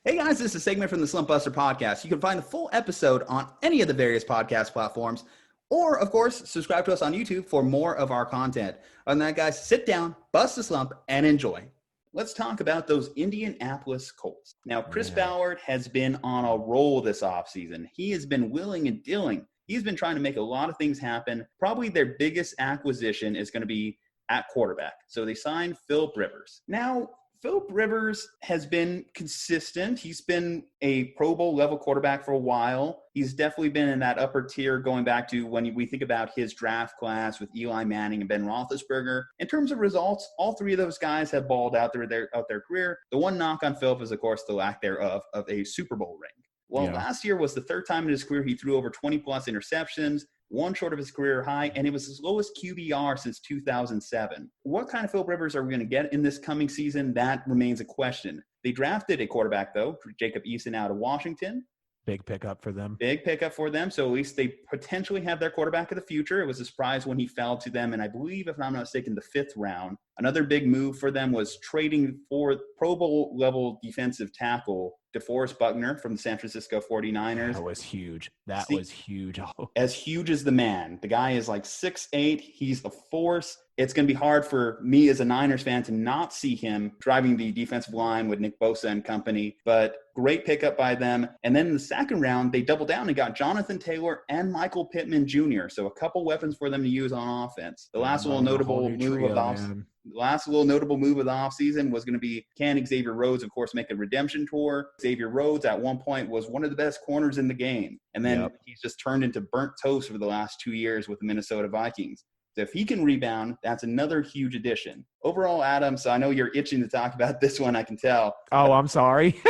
Hey guys, this is a segment from the Slumpbuster Podcast. You can find the full episode on any of the various podcast platforms, or of course, subscribe to us on YouTube for more of our content. Other than that, guys, sit down, bust a slump, and enjoy. Let's talk about those Indianapolis Colts. Now, Chris Ballard has been on a roll this offseason. He has been willing and dealing. He's been trying to make a lot of things happen. Probably their biggest acquisition is going to be at quarterback. So they signed Phillip Rivers. Now, Phillip Rivers has been consistent. He's been a Pro Bowl level quarterback for a while. He's definitely been in that upper tier going back to when we think about his draft class with Eli Manning and Ben Roethlisberger. In terms of results, all three of those guys have balled out their career. The one knock on Phillip is, of course, the lack thereof of a Super Bowl ring. Well, last year was the third time in his career he threw over 20-plus interceptions, one short of his career high, and it was his lowest QBR since 2007. What kind of Phillip Rivers are we going to get in this coming season? That remains a question. They drafted a quarterback, though, Jacob Eason out of Washington. Big pickup for them. Big pickup for them. So at least they potentially have their quarterback of the future. It was a surprise when he fell to them, and I believe, if I'm not mistaken, the 5th round. Another big move for them was trading for Pro Bowl level defensive tackle Deforest Buckner from the San Francisco 49ers. That was huge. That was huge. As huge as the man. The guy is like 6'8". He's a force. It's going to be hard for me as a Niners fan to not see him driving the defensive line with Nick Bosa and company. But great pickup by them. And then in the second round, they doubled down and got Jonathan Taylor and Michael Pittman Jr. So a couple weapons for them to use on offense. The last little notable move of the offseason was going to be, can Xavier Rhodes, of course, make a redemption tour? Xavier Rhodes at one point was one of the best corners in the game. And then he's just turned into burnt toast for the last 2 years with the Minnesota Vikings. So if he can rebound, that's another huge addition. Overall, Adam, so I know you're itching to talk about this one, I can tell. Oh, I'm sorry.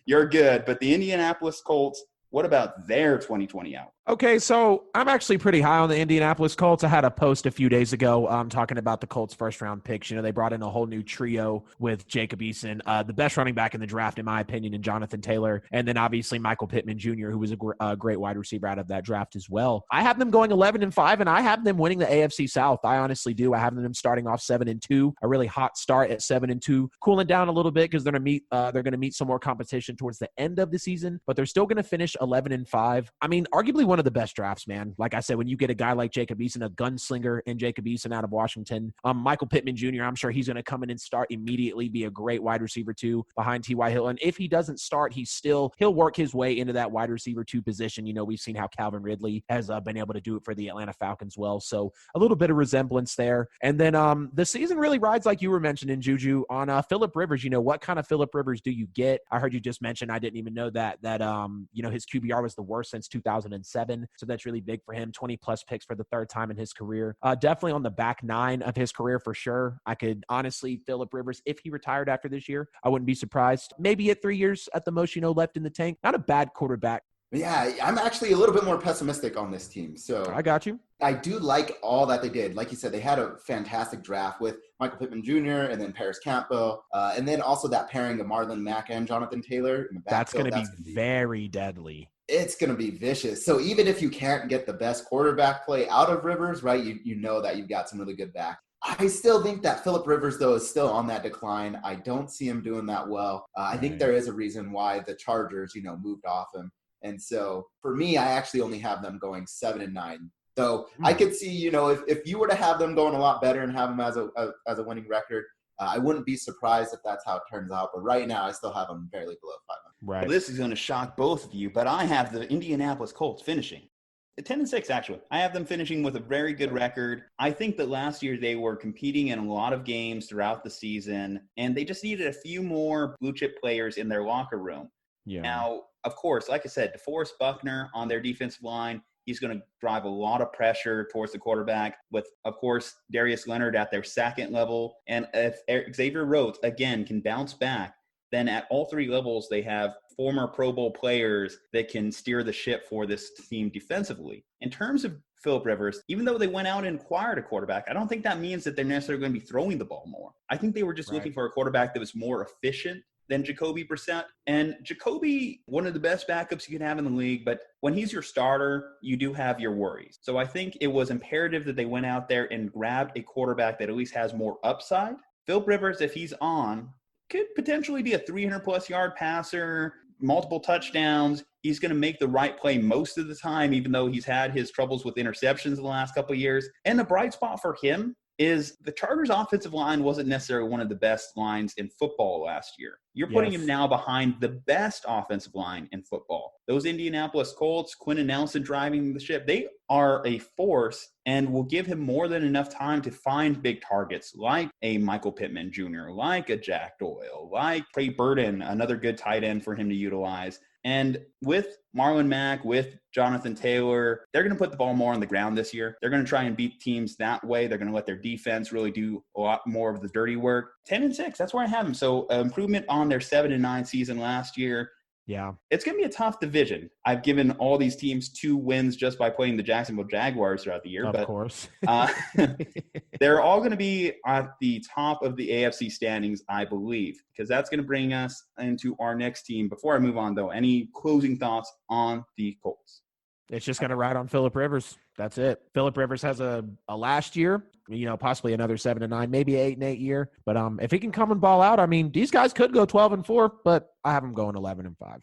You're good. But the Indianapolis Colts, what about their 2020 out? Okay, so I'm actually pretty high on the Indianapolis Colts. I had a post a few days ago talking about the Colts' first-round picks. You know, they brought in a whole new trio with Jacob Eason, the best running back in the draft, in my opinion, and Jonathan Taylor, and then obviously Michael Pittman Jr., who was a great wide receiver out of that draft as well. I have them going 11-5, and I have them winning the AFC South. I honestly do. I have them starting off 7-2, a really hot start at 7-2, cooling down a little bit because they're going to meet some more competition towards the end of the season, but they're still going to finish 11-5. I mean, arguably one of the best drafts, man. Like I said, when you get a guy like Jacob Eason, a gunslinger in Jacob Eason out of Washington, Michael Pittman Jr., I'm sure he's going to come in and start immediately, be a great wide receiver too behind T.Y. Hilton. If he doesn't start, he'll work his way into that wide receiver 2 position. You know, we've seen how Calvin Ridley has been able to do it for the Atlanta Falcons well. So a little bit of resemblance there. And then the season really rides, like you were mentioning, Juju, on Phillip Rivers. You know, what kind of Phillip Rivers do you get? I heard you just mention, I didn't even know that you know, his QBR was the worst since 2007. So that's really big for him. 20-plus picks for the third time in his career. Definitely on the back 9 of his career for sure. I could honestly, Phillip Rivers, if he retired after this year, I wouldn't be surprised. Maybe at 3 years at the most, you know, left in the tank. Not a bad quarterback. Yeah, I'm actually a little bit more pessimistic on this team. So I got you. I do like all that they did. Like you said, they had a fantastic draft with Michael Pittman Jr. and then Paris Campbell. And then also that pairing of Marlon Mack and Jonathan Taylor in the backfield. That's going to be very deadly. It's going to be vicious. So even if you can't get the best quarterback play out of Rivers, right, you know that you've got some really good back. I still think that Phillip Rivers, though, is still on that decline. I don't see him doing that well. I think there is a reason why the Chargers, you know, moved off him. And so for me, I actually only have them going 7-9. So I could see, you know, if you were to have them going a lot better and have them as a winning record, I wouldn't be surprised if that's how it turns out. But right now, I still have them barely below 500. Right. Well, this is going to shock both of you, but I have the Indianapolis Colts finishing 10-6, actually. I have them finishing with a very good record. I think that last year they were competing in a lot of games throughout the season, and they just needed a few more blue-chip players in their locker room. Yeah. Now, of course, like I said, Deforest Buckner on their defensive line, he's going to drive a lot of pressure towards the quarterback with, of course, Darius Leonard at their second level. And if Xavier Rhodes, again, can bounce back, then at all 3 levels, they have former Pro Bowl players that can steer the ship for this team defensively. In terms of Phillip Rivers, even though they went out and acquired a quarterback, I don't think that means that they're necessarily going to be throwing the ball more. I think they were just looking for a quarterback that was more efficient than Jacoby Brissett. And Jacoby, one of the best backups you can have in the league, but when he's your starter, you do have your worries. So I think it was imperative that they went out there and grabbed a quarterback that at least has more upside. Phillip Rivers, if he's on, could potentially be a 300-plus yard passer, multiple touchdowns. He's going to make the right play most of the time, even though he's had his troubles with interceptions in the last couple of years. And the bright spot for him is the Chargers' offensive line wasn't necessarily one of the best lines in football last year. You're putting him now behind the best offensive line in football. Those Indianapolis Colts, Quinn and Nelson driving the ship, they are a force and will give him more than enough time to find big targets like a Michael Pittman Jr., like a Jack Doyle, like Trey Burton, another good tight end for him to utilize. And with Marlon Mack, with Jonathan Taylor, they're going to put the ball more on the ground this year. They're going to try and beat teams that way. They're going to let their defense really do a lot more of the dirty work. 10-6, that's where I have them. So improvement on their 7-9 season last year. Yeah. It's going to be a tough division. I've given all these teams 2 wins just by playing the Jacksonville Jaguars throughout the year. Of course. They're all going to be at the top of the AFC standings, I believe, because that's going to bring us into our next team. Before I move on, though, any closing thoughts on the Colts? It's just going to ride on Phillip Rivers. That's it. Phillip Rivers has a last year, possibly another 7-9, maybe 8-8 year. But if he can come and ball out, I mean, these guys could go 12-4, but I have them going 11-5.